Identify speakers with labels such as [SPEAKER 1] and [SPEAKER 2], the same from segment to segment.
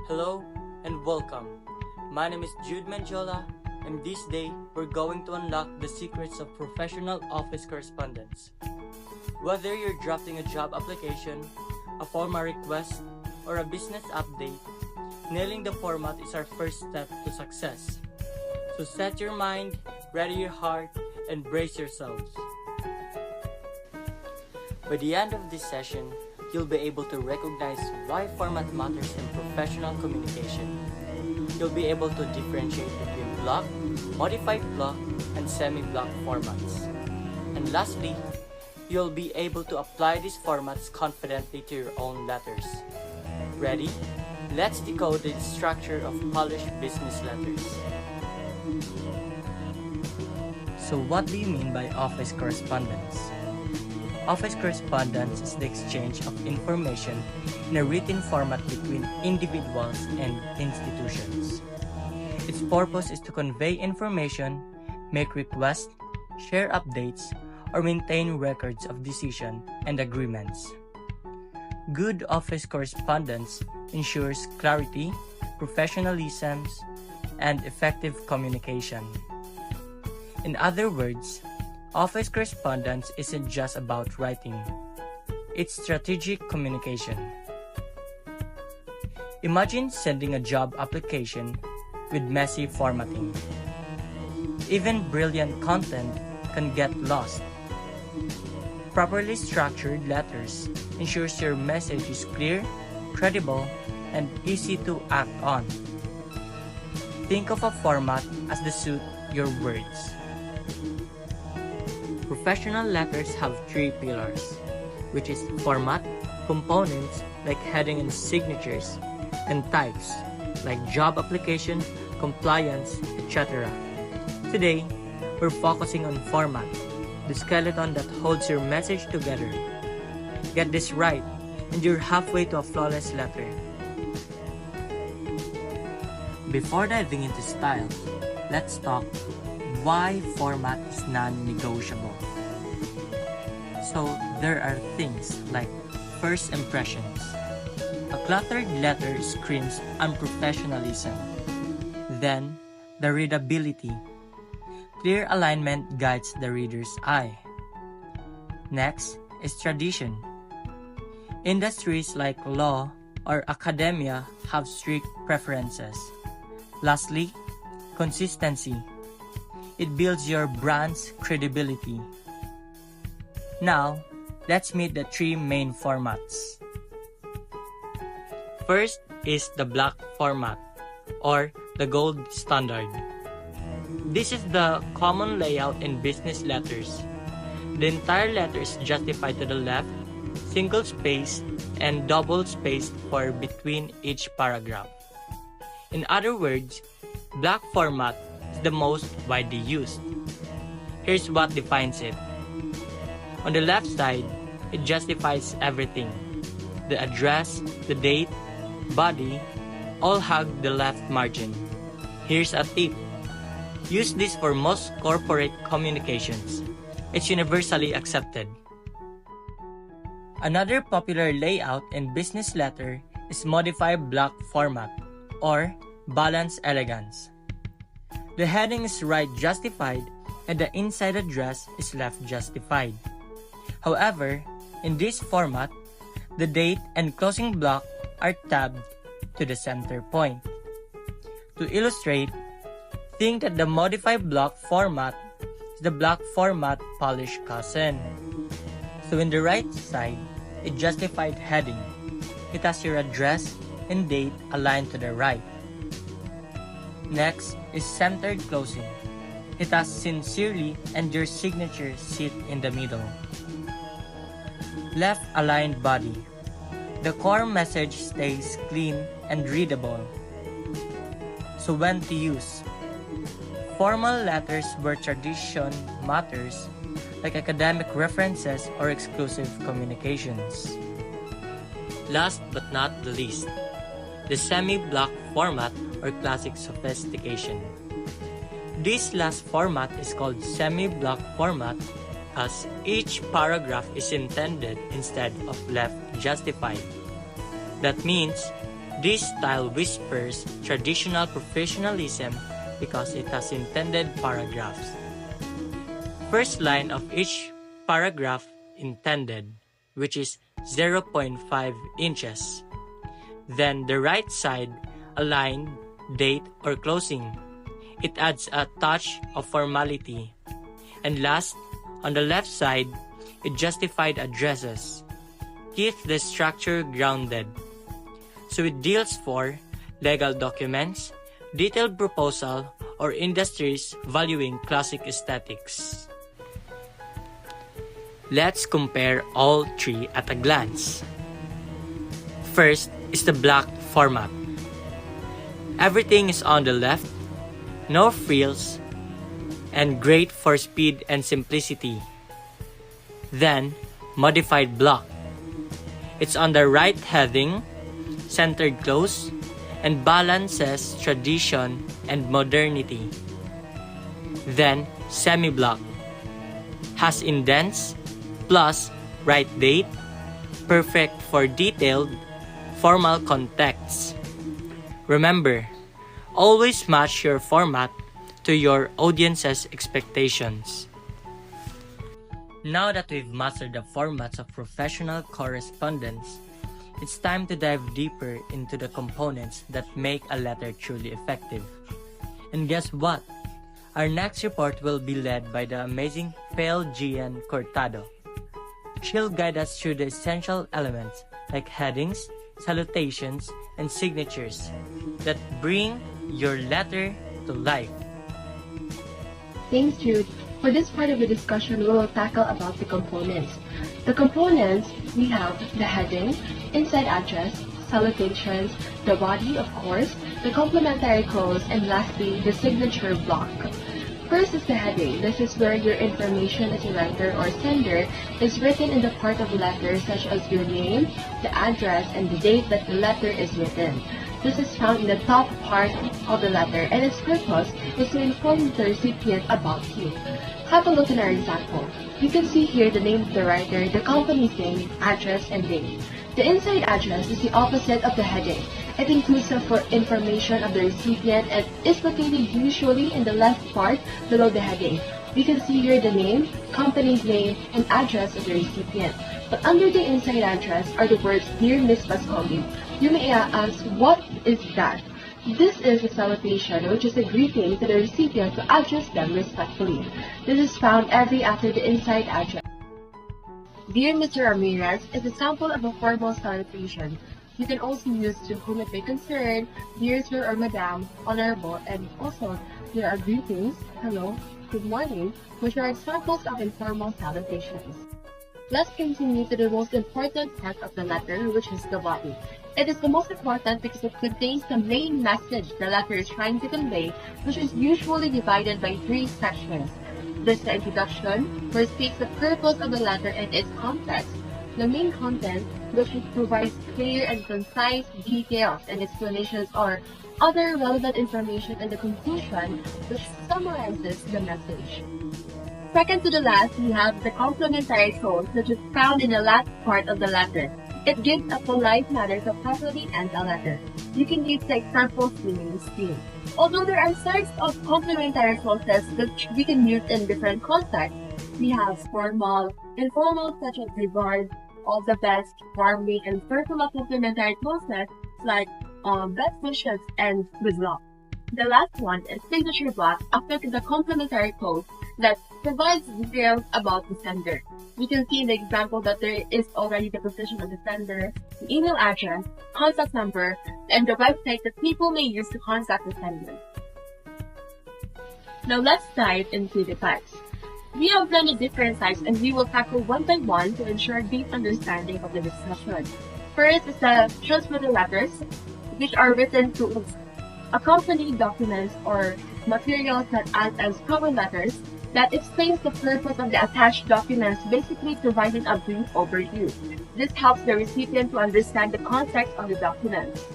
[SPEAKER 1] Hello and welcome. My name is Jude Manjola, and this day we're going to unlock the secrets of professional office correspondence. Whether you're drafting a job application, a formal request, or a business update, nailing the format is our first step to success. So set your mind, ready your heart, and brace yourselves. By the end of this session, you'll be able to recognize why format matters in professional communication. You'll be able to differentiate between block, modified block, and semi-block formats. And lastly, you'll be able to apply these formats confidently to your own letters. Ready? Let's decode the structure of polished business letters. So what do you mean by office correspondence? Office correspondence is the exchange of information in a written format between individuals and institutions. Its purpose is to convey information, make requests, share updates, or maintain records of decision and agreements. Good office correspondence ensures clarity, professionalism, and effective communication. In other words, office correspondence isn't just about writing. It's strategic communication. Imagine sending a job application with messy formatting. Even brilliant content can get lost. Properly structured letters ensures your message is clear, credible, and easy to act on. Think of a format as the suit your words. Professional letters have three pillars, which is format, components like heading and signatures, and types like job application, compliance, etc. Today, we're focusing on format, the skeleton that holds your message together. Get this right, and you're halfway to a flawless letter. Before diving into style, let's talk why format is non-negotiable. So there are things like first impressions. A cluttered letter screams unprofessionalism. Then, the readability. Clear alignment guides the reader's eye. Next is tradition. Industries like law or academia have strict preferences. Lastly, consistency. It builds your brand's credibility. Now, let's meet the three main formats. First is the block format, or the gold standard. This is the common layout in business letters. The entire letter is justified to the left, single-spaced, and double-spaced for between each paragraph. In other words, block format is the most widely used. Here's what defines it. On the left side, it justifies everything. The address, the date, body, all hug the left margin. Here's a tip. Use this for most corporate communications. It's universally accepted. Another popular layout in business letter is modified block format, or balance elegance. The heading is right justified and the inside address is left justified. However, in this format, the date and closing block are tabbed to the center point. To illustrate, think that the modified block format is the block format polished cousin. So in the right side, it justified heading. It has your address and date aligned to the right. Next is centered closing. It has sincerely and your signature sit in the middle. Left aligned body. The core message stays clean and readable. So when to use? Formal letters where tradition matters, like academic references or exclusive communications. Last but not the least, the semi-block format or classic sophistication. This last format is called semi-block format as each paragraph is intended instead of left justified. That means This style whispers traditional professionalism because it has intended paragraphs. First line of each paragraph intended, which is 0.5 inches. Then the right side aligned, date, or closing. It adds a touch of formality. And last, on the left side, it justified addresses. Keeps the structure grounded. So it deals for legal documents, detailed proposal, or industries valuing classic aesthetics. Let's compare all three at a glance. First is the block format. Everything is on the left, no frills, and great for speed and simplicity. Then, modified block. It's on the right heading, centered close, and balances tradition and modernity. Then, semi-block. Has indents, plus right date, perfect for detailed, formal contexts. Remember, always match your format to your audience's expectations. Now that we've mastered the formats of professional correspondence, it's time to dive deeper into the components that make a letter truly effective. And guess what? Our next report will be led by the amazing Pale Gian Cortado. She'll guide us through the essential elements like headings, salutations, and signatures that bring your letter to life.
[SPEAKER 2] Thanks, Jude. For this part of the discussion, we will tackle about the components. The components, we have the heading, inside address, salutations, the body, of course, the complementary clause, and lastly, the signature block. First is the heading. This is where your information as a writer or sender is written in the part of the letter, such as your name, the address, and the date that the letter is written. This is found in the top part of the letter, and its purpose is to inform the recipient about you. Have a look at our example. You can see here the name of the writer, the company's name, address, and date. The inside address is the opposite of the heading. It includes some information of the recipient and is located usually in the left part below the heading. You can see here the name, company's name, and address of the recipient. But under the inside address are the words, Dear Miss Pascoli. You may ask, what is that? This is a salutation, which is a greeting to the recipient to address them respectfully. This is found every after the inside address. Dear Mr. Ramirez is a sample of a formal salutation. You can also use to whom it may concern, dear sir or madam, honorable, and also there are greetings, hello, good morning, which are examples of informal salutations. Let's continue to the most important part of the letter, which is the body. It is the most important because it contains the main message the letter is trying to convey, which is usually divided by three sections. There's the introduction, where it states the purpose of the letter and its context. The main content, which provides clear and concise details and explanations or other relevant information, and the conclusion, which summarizes the message. Second to the last, we have the complementary clause, which is found in the last part of the letter. It gives a polite manner to properly end a letter. You can use the examples in the screen. Although there are sorts of complementary clauses which we can use in different contexts, we have formal, informal such as regard, all the best, warmly, and personal complementary clauses like best wishes and good luck. The last one is signature block after the complementary clause that provides details about the sender. We can see in the example that there is already the position of the sender, the email address, contact number, and the website that people may use to contact the sender. Now let's dive into the types. We have many different types and we will tackle one by one to ensure deep understanding of the discussion. First is the transmitted letters, which are written to accompany documents or materials that act as cover letters that explains the purpose of the attached documents, basically providing a brief overview. This helps the recipient to understand the context of the documents.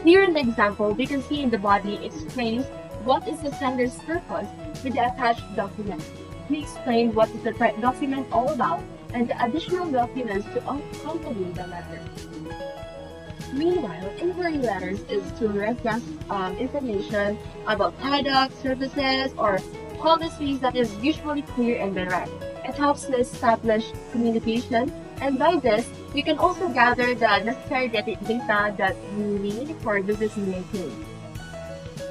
[SPEAKER 2] Here in the example, we can see in the body explains what is the sender's purpose with the attached document. We explain what is the document all about and the additional documents to accompany the letter. Meanwhile, inquiry letters is to request information about products, services, or policies that is usually clear and direct. It helps to establish communication, and by this, we can also gather the necessary data that we need for decision making.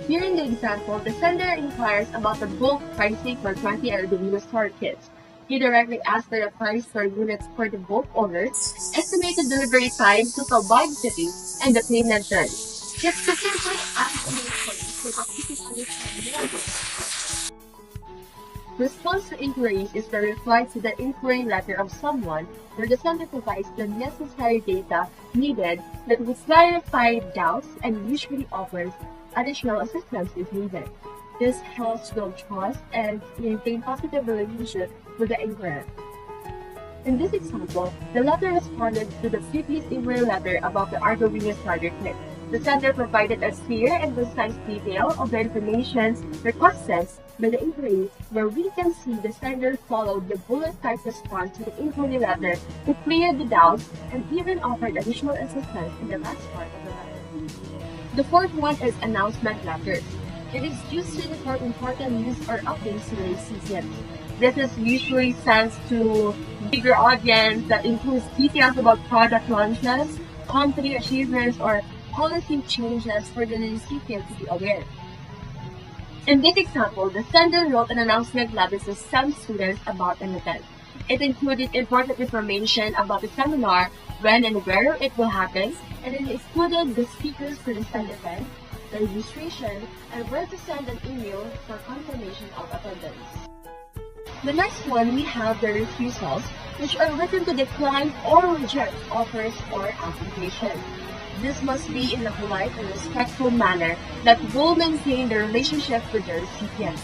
[SPEAKER 2] Here in the example, the sender inquires about the bulk pricing for 20 Arduino store kits. He directly asks for the price per units for the bulk order, estimated delivery time, total bag shipping, and the payment terms. He specifically asks the inquiry so that he can understand more. Response to inquiries is the reply to the inquiry letter of someone where the sender provides the necessary data needed that will clarify doubts and usually offers additional assistance if needed. This helps build trust and maintain positive relationship with the inquirer. In this example, the letter responded to the previous inquiry letter about the Arduino starter kit. The sender provided a clear and concise detail of the information requested by the inquiry, where we can see the sender followed the bullet-type response to the inquiry letter to clear the doubts and even offered additional assistance in the last part of the letter. The fourth one is announcement letters. It is used to report important news or updates to the recipients. This is usually sent to bigger audience that includes details about product launches, company achievements, or policy changes for the recipient to be aware. In this example, the sender wrote an announcement letter to some students about an event. It included important information about the seminar, when and where it will happen, and it included the speakers for the said event, the registration, and where to send an email for confirmation of attendance. The next one, we have the refusals, which are written to decline or reject offers or application. This must be in a polite and respectful manner that will maintain the relationship with the recipient.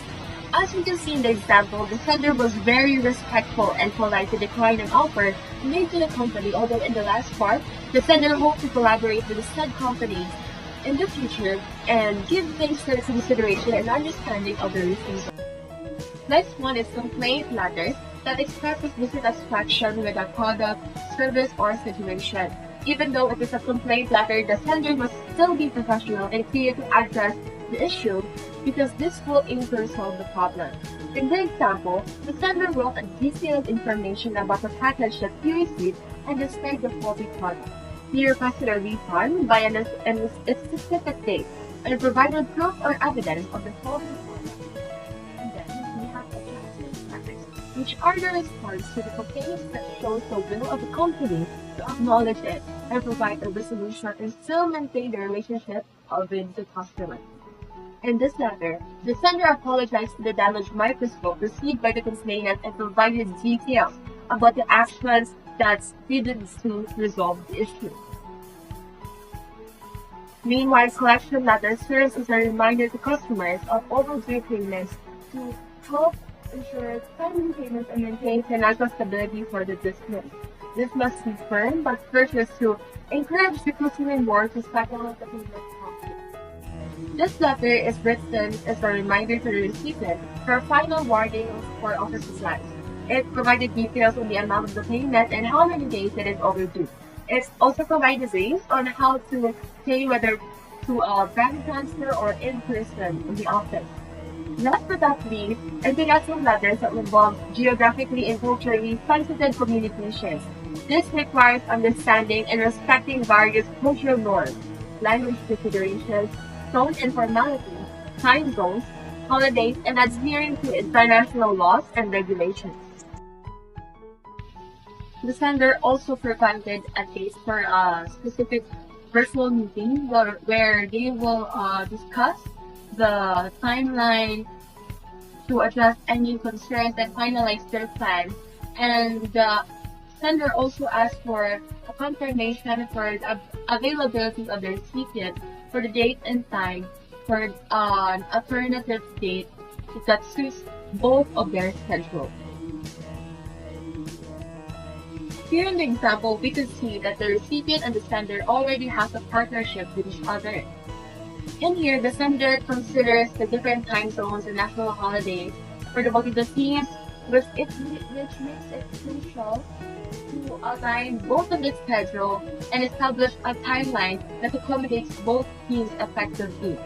[SPEAKER 2] As you can see in the example, the sender was very respectful and polite to decline an offer made to the company, although in the last part, the sender hoped to collaborate with the said company in the future and give things for consideration and understanding of the refusal. Next one is complaint letters that expresses dissatisfaction with a product, service, or situation. Even though it is a complaint letter, the sender must still be professional and clear to address the issue because this will aim to resolve the problem. In the example, the sender wrote a detailed information about the package that he received and described the faulty product. He requested a refund by a specific date and provided proof or evidence of the faulty product. And then we have adjustment letters, which are the response to the complaints that shows the will of the company to acknowledge it and provide a resolution and still maintain the relationship with the customer. In this letter, the sender apologized for the damaged microscope received by the complainant and provided details about the actions that's needed to resolve the issue. Meanwhile, collection letters serves as a reminder to customers of overdue payments to help ensure timely payments and maintain financial stability for the business. This must be firm, but first is to encourage the customer more to settle the payment promptly. This letter is written as a reminder to the recipient for a final warning for office supplies. It provided details on the amount of the payment and how many days it is overdue. It also provided ways on how to pay, whether to a bank transfer or in person in the office. Last but not least, international letters that involve geographically and culturally sensitive communications. This requires understanding and respecting various cultural norms, language considerations, tone and formality, time zones, holidays, and adhering to international laws and regulations. The sender also provided a date for a specific virtual meeting where they will discuss the timeline to address any concerns and finalize their plans. And the sender also asked for a confirmation for the availability of the recipient for the date and time for an alternative date that suits both of their schedules. Here in the example, we can see that the recipient and the sender already have a partnership with each other. In here, the sender considers the different time zones and national holidays for the both of the teams, which makes it crucial to align both of the schedule and establish a timeline that accommodates both teams effectively.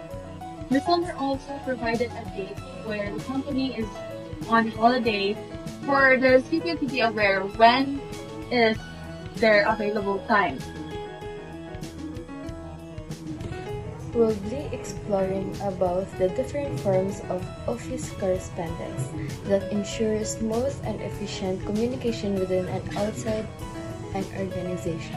[SPEAKER 2] The summer also provided a date where the company is on holiday for the recipient to be aware when is their available time.
[SPEAKER 3] We'll be exploring about the different forms of office correspondence that ensure smooth and efficient communication within and outside an organization.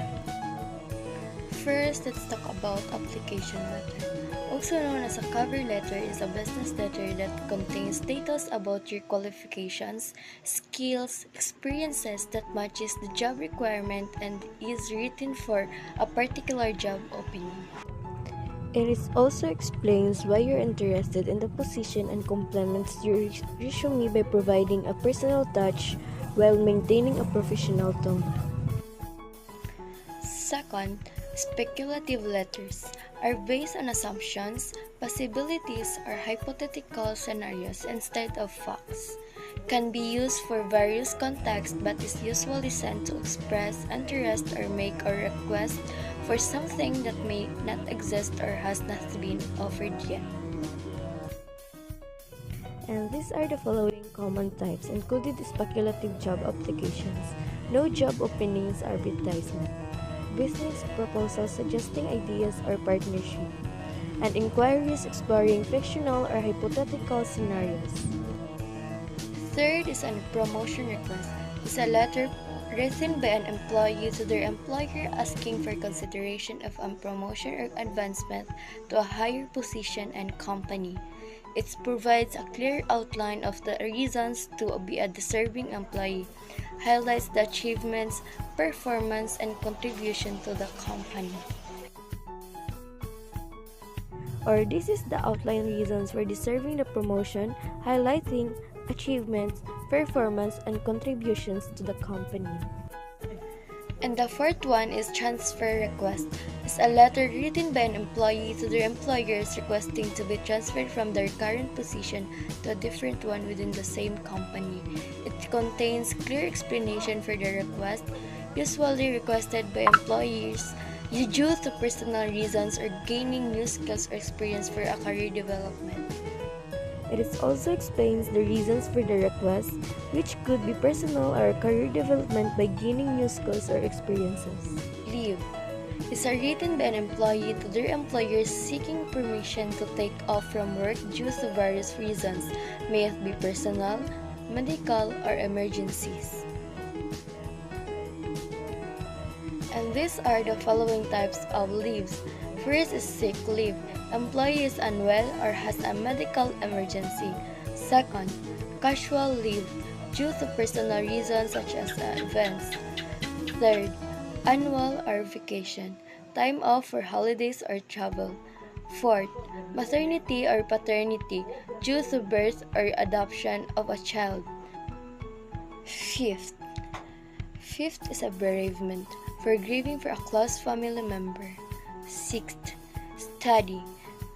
[SPEAKER 4] First, let's talk about application letter. Also known as a cover letter is a business letter that contains details about your qualifications, skills, experiences that matches the job requirement and is written for a particular job opening.
[SPEAKER 3] It also explains why you're interested in the position and complements your resume by providing a personal touch while maintaining a professional tone.
[SPEAKER 4] Second, speculative letters are based on assumptions, possibilities, or hypothetical scenarios instead of facts. Can be used for various contexts but is usually sent to express interest or make a request for something that may not exist or has not been offered yet.
[SPEAKER 3] And these are the following common types included speculative job applications, no job openings advertisement, business proposals suggesting ideas or partnership, and inquiries exploring fictional or hypothetical scenarios.
[SPEAKER 4] Third is a promotion request. It's a letter written by an employee to their employer asking for consideration of a promotion or advancement to a higher position and company. It provides a clear outline of the reasons to be a deserving employee, highlights the achievements, performance, and contribution to the company.
[SPEAKER 3] Or this is the outline reasons for deserving the promotion, highlighting achievements, performance, and contributions to the company.
[SPEAKER 4] And the fourth one is transfer request. It's a letter written by an employee to their employers requesting to be transferred from their current position to a different one within the same company. It contains clear explanation for the request, usually requested by employees due to personal reasons or gaining new skills or experience for a career development.
[SPEAKER 3] It also explains the reasons for the request, which could be personal or career development by gaining new skills or experiences.
[SPEAKER 4] Leave is written by an employee to their employers seeking permission to take off from work due to various reasons, may it be personal, medical, or emergencies. And these are the following types of leaves. First is sick leave. Employee is unwell or has a medical emergency. Second, casual leave due to personal reasons such as events. Third, annual or vacation, time off for holidays or travel. Fourth, maternity or paternity due to birth or adoption of a child. Fifth is a bereavement for grieving for a close family member. Sixth, study,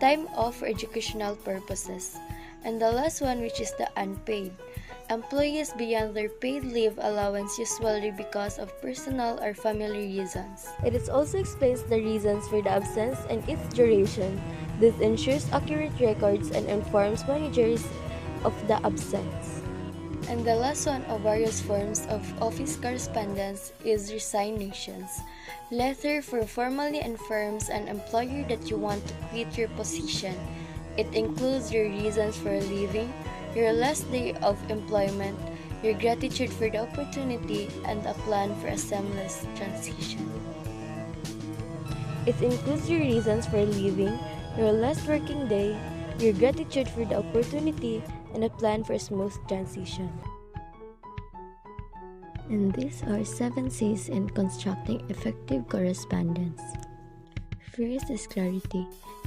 [SPEAKER 4] time off for educational purposes. And the last one, which is the unpaid. Employees beyond their paid leave allowance usually because of personal or family reasons.
[SPEAKER 3] It also explains the reasons for the absence and its duration. This ensures accurate records and informs managers of the absence.
[SPEAKER 4] And the last one of various forms of office correspondence is resignations. Letter for formally informs an employer that you want to quit your position. It includes your reasons for leaving, your last day of employment, your gratitude for the opportunity, and a plan for a seamless transition.
[SPEAKER 3] It includes your reasons for leaving, your last working day, your gratitude for the opportunity, and a plan for a smooth transition. And these are 7 C's in constructing effective correspondence. First is clarity.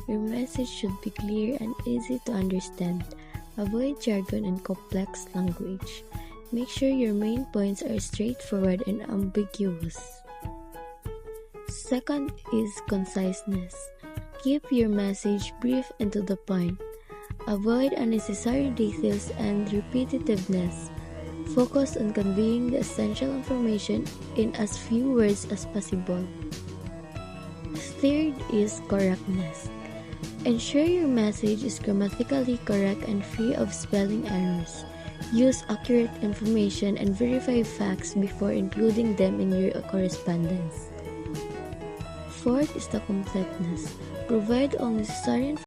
[SPEAKER 3] Your message should be clear and easy to understand. Avoid jargon and complex language. Make sure your main points are straightforward and ambiguous. Second is conciseness. Keep your message brief and to the point. Avoid unnecessary details and repetitiveness. Focus on conveying the essential information in as few words as possible. Third is correctness. Ensure your message is grammatically correct and free of spelling errors. Use accurate information and verify facts before including them in your correspondence. Fourth is the completeness. Provide all necessary information